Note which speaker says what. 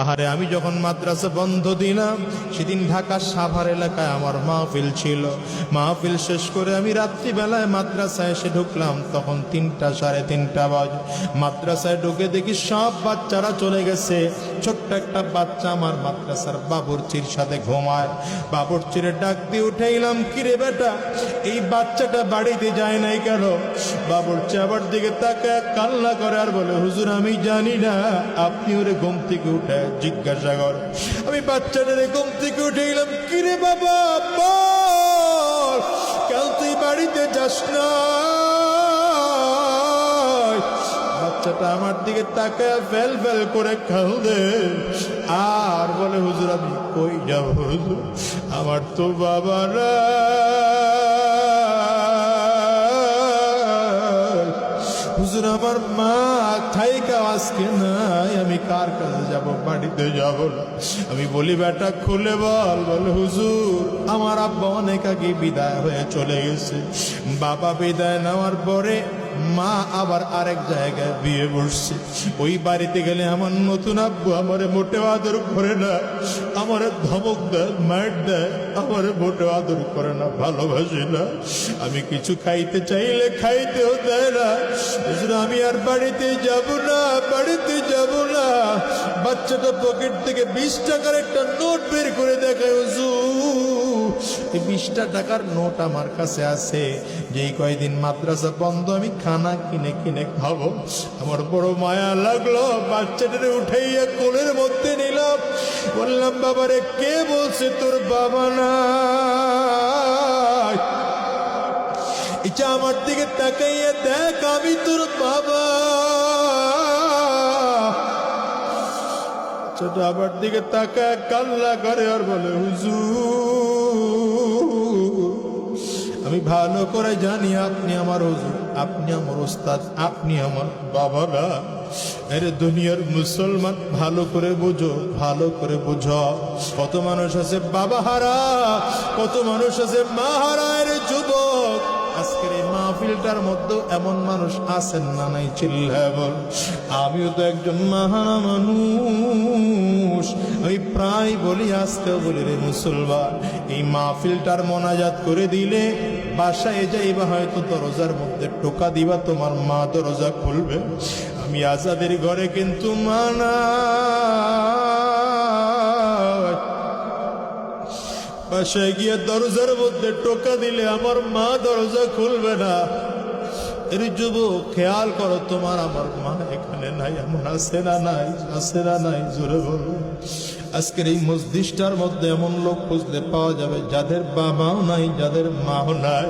Speaker 1: আহারে আমি যখন মাদ্রাসা বন্ধ দিলাম সেদিন ঢাকা সাভার এলাকায় আমার মাহফিল ছিল। মাহফিল শেষ করে আমি রাত্রিবেলায় মাদ্রাসায় এসে ঢুকলাম, তখন 3টা সাড়ে 3টা বাজে। মাদ্রাসায় ঢুকে দেখি সব বাচ্চারা চলে গেছে, ছোট্ট একটা বাচ্চা আমার মাদ্রাসার বাবুর্চির সাথে ঘুমায়। বাবুর্চিরে ডাক দিয়ে উঠাইলাম, কিরে বেটা এই বাচ্চাটা বাড়িতে যায় নাই কেন? বাবুর্চি আবার দিকে তাকায় কান্না করে আর বলে, হুজুর আমি জানি না, আপনি ওরে ঘুম থেকে উঠে জিজ্ঞাসা কর। আমি বাচ্চাটারে ঘুম থেকে উঠে গেলাম, কিরে বাবা বল কেন তুই বাড়িতে যাস না? বাচ্চাটা আমার দিকে তাকায় ফেল ফেল করে কাঁদে আর বলে, হুজুর আমি কই যাব হুজুর, আমার তো বাবা না, হুজুর আমার মা থাইকা আজকে নাই, আমি কার কাছে যাব, বাড়িতে যাব না। আমি বলি বেটা খুলে বল। বলে হুজুর আমার আব্বা অনেক আগে বিদায় হয়ে চলে গেছে। বাবা বিদায় নেওয়ার পরে মা আবার আরেক জায়গায় বিয়ে বসছে। ওই বাড়িতে গেলে আমার নতুন আব্বু আমারে মোটেও আদর করে না, আমারে ধমক দেয়, মার দেয়, আমারে মোটেও আদর করে না, ভালোবাসে না। আমি কিছু খাইতে চাইলে খাইতেও দেয় না। আমি আর বাড়িতে যাব না, বাড়িতে যাব না। বাচ্চাটা পকেট থেকে 20 টাকার একটা নোট বের করে দেখায়, হুজুর এই 20টা টাকার নোট আমার কাছে আছে, যেই কয়দিন মাদ্রাসা বন্ধ আমি খানা কিনে কিনে খাবো। আমার বড় মায়া লাগলো, বাচ্চাটারে উঠাইয়া কোলের মধ্যে নিলাম, বললাম বাবারে কে বলছে তোর বাবা নাই? এটা আমার দিকে তাকাইয়া দেখ, আমি তোর বাবা। ছোট আমার দিকে তাকায় কান্না করে আর বলে, হুজুর আমি ভালো করে জানি আপনি আমার হুজুর, আপনি আমার ওস্তাদ, আপনি আমার বাবা না। এর দুনিয়ার মুসলমান ভালো করে বুঝো, ভালো করে বুঝো। কত মানুষ আছে বাবা হারা, কত মানুষ আছে মা হারা। এর যুবক আজকের এই মাহফিলটার মধ্যে এমন মানুষ আছেন না নাই? চিল্লায় বল। আমিও তো একজন মাহারা মানুষ। আমি প্রায় বলি, আজকেও বলি রে মুসলমান, এই মাহফিলটার মোনাজাত করে দিলে বাসায় যাইবা, হয়তো দরজার মধ্যে টোকা দিবা, তোমার মা দরজা খুলবে। আমি আজাদের ঘরে কিন্তু মানা বাসায় গিয়ে দরজার মধ্যে টোকা দিলে আমার মা দরজা খুলবে না। এর যুবক খেয়াল করো, তোমার আমার মা এখানে নাই, এমন আছে না নাই? আছে না নাই? জোরে বলো। আজকের এই মসজিদটার মধ্যে এমন লোক খুঁজলে পাওয়া যাবে যাদের বাবাও নাই, যাদের মাও নাই।